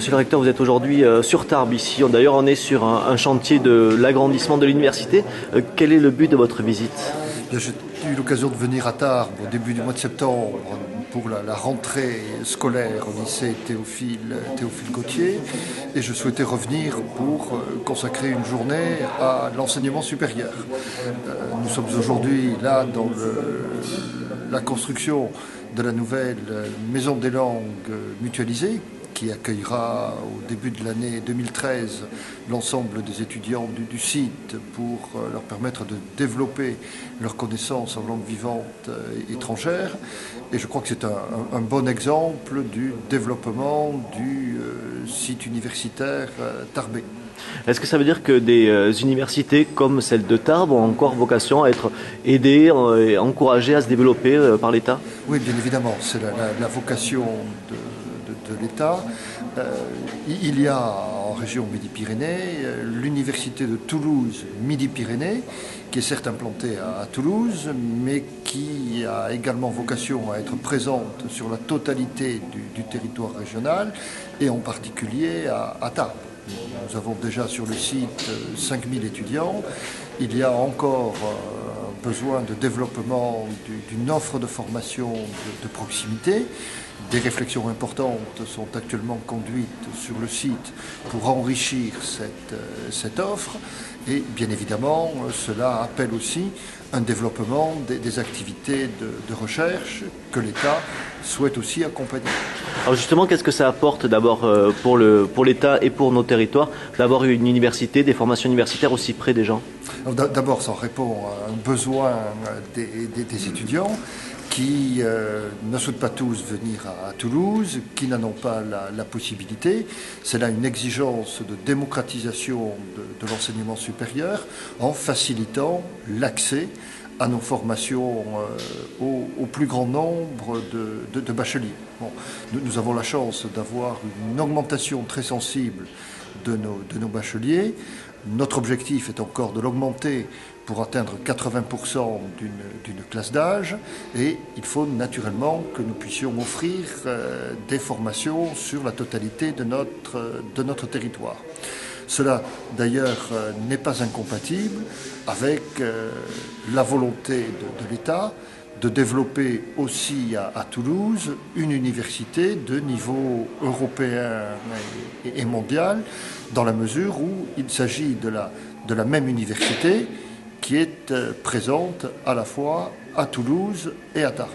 Monsieur le recteur, vous êtes aujourd'hui sur Tarbes ici. D'ailleurs, on est sur un chantier de l'agrandissement de l'université. Quel est le but de votre visite? J'ai eu l'occasion de venir à Tarbes au début du mois de septembre pour la rentrée scolaire au lycée Théophile Gautier, et je souhaitais revenir pour consacrer une journée à l'enseignement supérieur. Nous sommes aujourd'hui là dans la construction de la nouvelle maison des langues mutualisée qui accueillera au début de l'année 2013 l'ensemble des étudiants du site pour leur permettre de développer leurs connaissances en langue vivante étrangère. Et je crois que c'est un bon exemple du développement du site universitaire tarbais. Est-ce que ça veut dire que des universités comme celle de Tarbes ont encore vocation à être aidées et encouragées à se développer par l'État? Oui, bien évidemment, c'est la vocation de l'État. Il y a en région Midi-Pyrénées l'université de Toulouse Midi-Pyrénées, qui est certes implantée à Toulouse, mais qui a également vocation à être présente sur la totalité du territoire régional, et en particulier à Tarbes. Nous avons déjà sur le site 5000 étudiants. Il y a encore besoin de développement d'une offre de formation de proximité. Des réflexions importantes sont actuellement conduites sur le site pour enrichir cette offre, et bien évidemment cela appelle aussi un développement des activités de recherche que l'État souhaite aussi accompagner. Alors justement, qu'est-ce que ça apporte d'abord pour l'État et pour nos territoires d'avoir une université, des formations universitaires aussi près des gens? D'abord, ça répond à un besoin des étudiants qui ne souhaitent pas tous venir à Toulouse, qui n'en ont pas la possibilité. C'est là une exigence de démocratisation de l'enseignement supérieur en facilitant l'accès à nos formations au plus grand nombre de bacheliers. Bon, nous avons la chance d'avoir une augmentation très sensible de nos bacheliers. Notre objectif est encore de l'augmenter pour atteindre 80% d'une classe d'âge, et il faut naturellement que nous puissions offrir des formations sur la totalité de notre territoire. Cela, d'ailleurs, n'est pas incompatible avec la volonté de l'État de développer aussi à Toulouse une université de niveau européen et mondial, dans la mesure où il s'agit de la même université qui est présente à la fois à Toulouse et à Tarbes.